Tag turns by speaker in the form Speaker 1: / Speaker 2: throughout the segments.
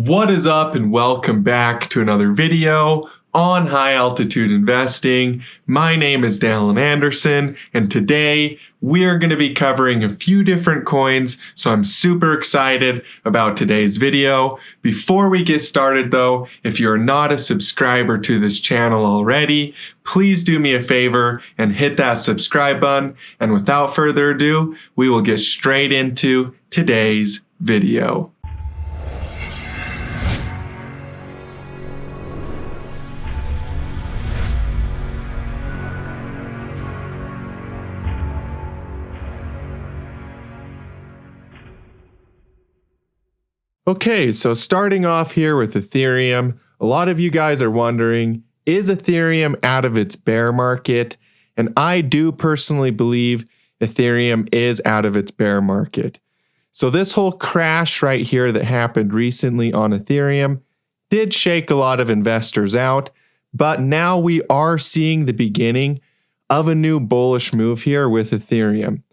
Speaker 1: What is up and welcome back to another video on high altitude investing. My name is Dallin Anderson and today we are going to be covering a few different coins, so I'm super excited about today's video. Before we get started though, if you're not a subscriber to this channel already, please do me a favor and hit that subscribe button, and without further ado, we will get straight into today's video. Okay, so starting off here with Ethereum, a lot of you guys are wondering, is Ethereum out of its bear market? And I do personally believe Ethereum is out of its bear market. So this whole crash right here that happened recently on Ethereum did shake a lot of investors out, but now we are seeing the beginning of a new bullish move here with Ethereum.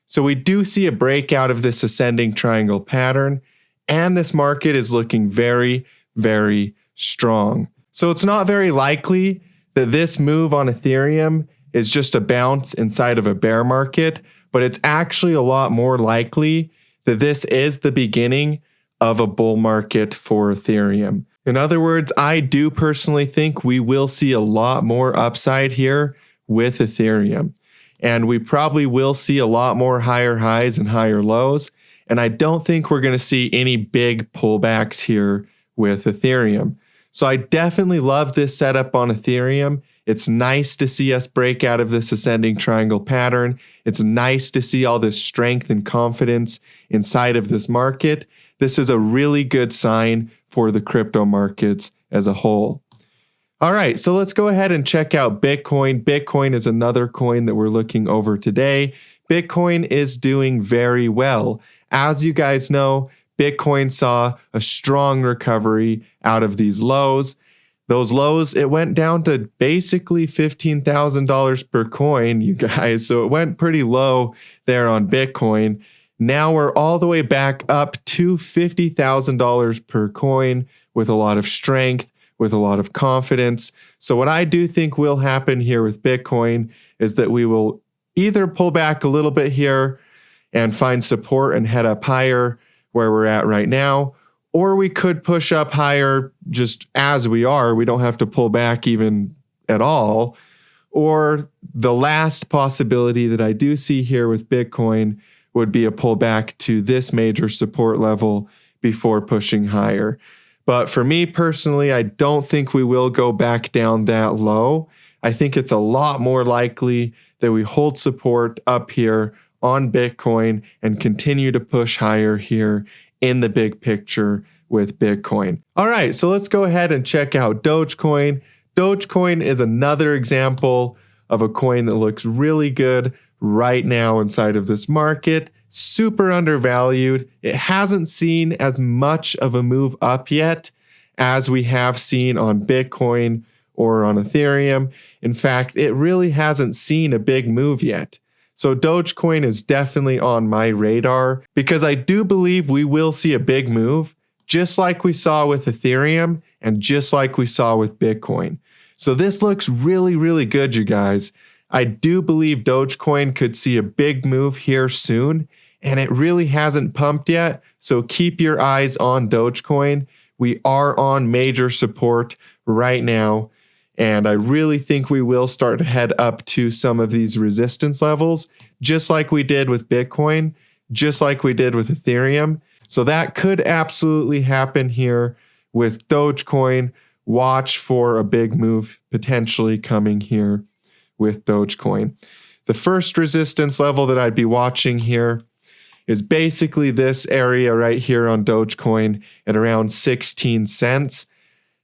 Speaker 1: So we do see a breakout of this ascending triangle pattern, and this market is looking very, very strong. So it's not very likely that this move on Ethereum is just a bounce inside of a bear market, but it's actually a lot more likely that this is the beginning of a bull market for Ethereum. In other words, I do personally think we will see a lot more upside here with Ethereum. And we probably will see a lot more higher highs and higher lows. And I don't think we're going to see any big pullbacks here with Ethereum. So I definitely love this setup on Ethereum. It's nice to see us break out of this ascending triangle pattern. It's nice to see all this strength and confidence inside of this market. This is a really good sign for the crypto markets as a whole. All right, so let's go ahead and check out Bitcoin. Bitcoin is another coin that we're looking over today. Bitcoin is doing very well. As you guys know, Bitcoin saw a strong recovery out of these lows. Those lows, it went down to basically $15,000 per coin, you guys. So it went pretty low there on Bitcoin. Now we're all the way back up to $50,000 per coin with a lot of strength, with a lot of confidence. So what I do think will happen here with Bitcoin is that we will either pull back a little bit here and find support and head up higher where we're at right now, or we could push up higher just as we are. We don't have to pull back even at all. Or the last possibility that I do see here with Bitcoin would be a pullback to this major support level before pushing higher. But for me personally, I don't think we will go back down that low. I think it's a lot more likely that we hold support up here on Bitcoin and continue to push higher here in the big picture with Bitcoin. All right, so let's go ahead and check out Dogecoin. Dogecoin is another example of a coin that looks really good right now inside of this market. Super undervalued. It hasn't seen as much of a move up yet as we have seen on Bitcoin or on Ethereum. In fact, it really hasn't seen a big move yet. So Dogecoin is definitely on my radar because I do believe we will see a big move, just like we saw with Ethereum and just like we saw with Bitcoin. So this looks really, really good, you guys. I do believe Dogecoin could see a big move here soon, and it really hasn't pumped yet. So keep your eyes on Dogecoin. We are on major support right now. And I really think we will start to head up to some of these resistance levels, just like we did with Bitcoin, just like we did with Ethereum. So that could absolutely happen here with Dogecoin. Watch for a big move potentially coming here with Dogecoin. The first resistance level that I'd be watching here is basically this area right here on Dogecoin at around 16 cents.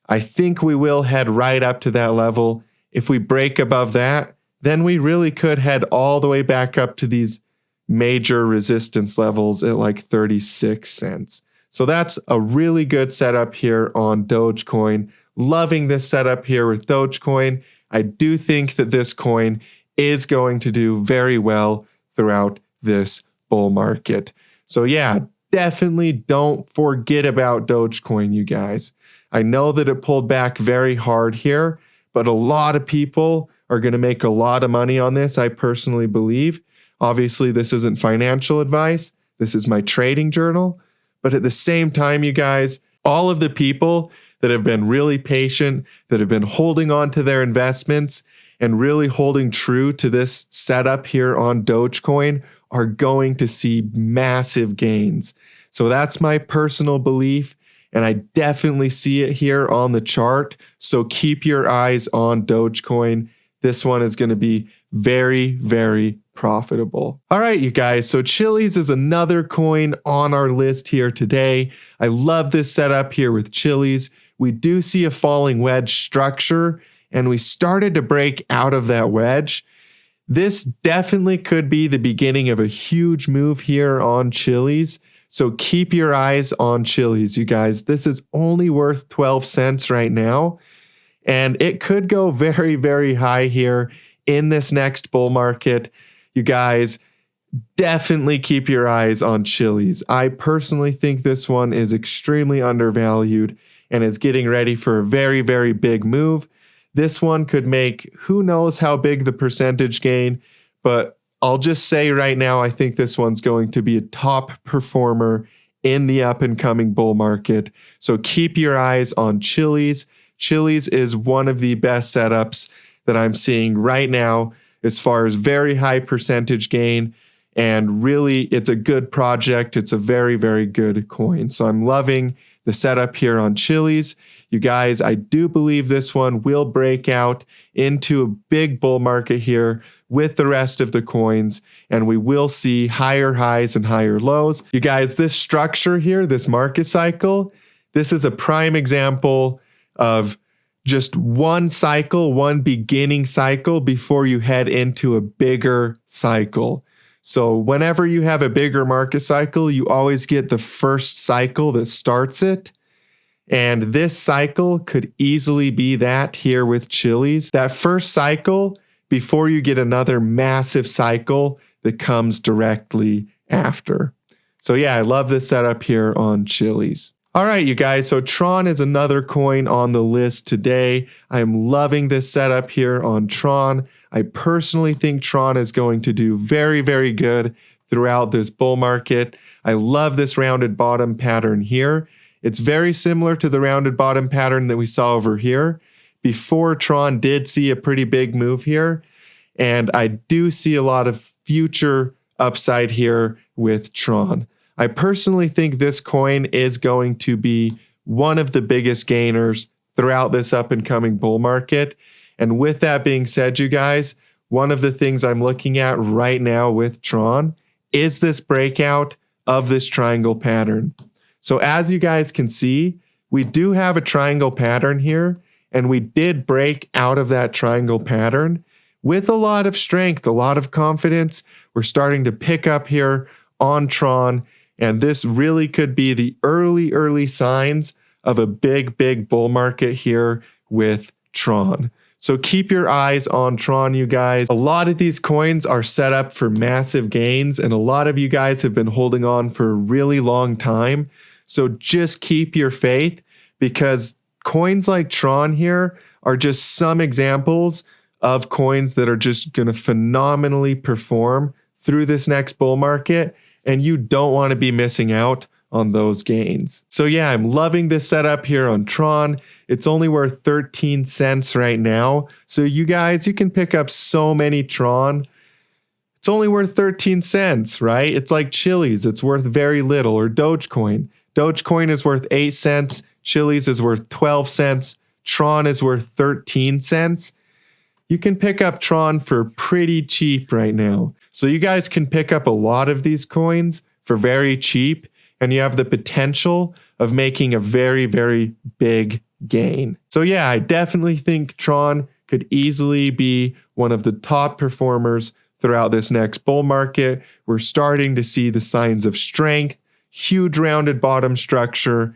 Speaker 1: I think we will head right up to that level. If we break above that, then we really could head all the way back up to these major resistance levels at like 36 cents. So that's a really good setup here on Dogecoin. Loving this setup here with Dogecoin. I do think that this coin is going to do very well throughout this bull market. So yeah, definitely don't forget about Dogecoin, you guys. I know that it pulled back very hard here, but a lot of people are going to make a lot of money on this, I personally believe. Obviously, this isn't financial advice. This is my trading journal. But at the same time, you guys, all of the people that have been really patient, that have been holding on to their investments and really holding true to this setup here on Dogecoin are going to see massive gains. So that's my personal belief, and I definitely see it here on the chart. So keep your eyes on Dogecoin. This one is going to be very, very profitable. All right, you guys. So Chiliz is another coin on our list here today. I love this setup here with Chiliz. We do see a falling wedge structure, and we started to break out of that wedge. This definitely could be the beginning of a huge move here on Chiliz. So keep your eyes on Chiliz, you guys. This is only worth 12 cents right now, and it could go very, very high here in this next bull market. You guys, definitely keep your eyes on Chiliz. I personally think this one is extremely undervalued and is getting ready for a very, very big move. This one could make who knows how big the percentage gain, but I'll just say right now, I think this one's going to be a top performer in the up and coming bull market. So keep your eyes on Chiliz. Chiliz is one of the best setups that I'm seeing right now as far as very high percentage gain. And really, it's a good project. It's a very, very good coin. So I'm loving the setup here on Chiliz. You guys, I do believe this one will break out into a big bull market here with the rest of the coins, and we will see higher highs and higher lows. You guys, this structure here, this market cycle, this is a prime example of just one cycle, one beginning cycle before you head into a bigger cycle. So whenever you have a bigger market cycle, you always get the first cycle that starts it. And this cycle could easily be that here with Chiliz. That first cycle before you get another massive cycle that comes directly after. So yeah, I love this setup here on Chiliz. All right, you guys, so Tron is another coin on the list today. I'm loving this setup here on Tron. I personally think Tron is going to do very, very good throughout this bull market. I love this rounded bottom pattern here. It's very similar to the rounded bottom pattern that we saw over here before Tron did see a pretty big move here. And I do see a lot of future upside here with Tron. I personally think this coin is going to be one of the biggest gainers throughout this up and coming bull market. And with that being said, you guys, one of the things I'm looking at right now with Tron is this breakout of this triangle pattern. So as you guys can see, we do have a triangle pattern here, and we did break out of that triangle pattern with a lot of strength, a lot of confidence. We're starting to pick up here on Tron, and this really could be the early signs of a big, big bull market here with Tron. So keep your eyes on Tron, you guys. A lot of these coins are set up for massive gains, and a lot of you guys have been holding on for a really long time. So just keep your faith, because coins like Tron here are just some examples of coins that are just going to phenomenally perform through this next bull market, and you don't want to be missing out on those gains. So yeah, I'm loving this setup here on Tron. It's only worth 13 cents right now. So you guys, you can pick up so many Tron. It's only worth 13 cents, right? It's like Chiliz. It's worth very little. Or Dogecoin. Dogecoin is worth 8 cents. Chiliz is worth 12 cents. Tron is worth 13 cents. You can pick up Tron for pretty cheap right now. So you guys can pick up a lot of these coins for very cheap, and you have the potential of making a very, very big gain. So yeah, I definitely think Tron could easily be one of the top performers throughout this next bull market. We're starting to see the signs of strength, huge rounded bottom structure.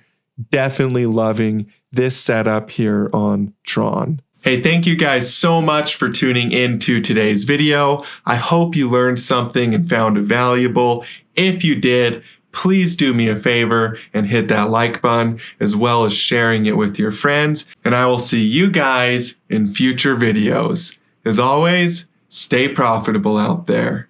Speaker 1: Definitely loving this setup here on Tron. Hey, thank you guys so much for tuning into today's video. I hope you learned something and found it valuable. If you did, please do me a favor and hit that like button as well as sharing it with your friends. And I will see you guys in future videos. As always, stay profitable out there.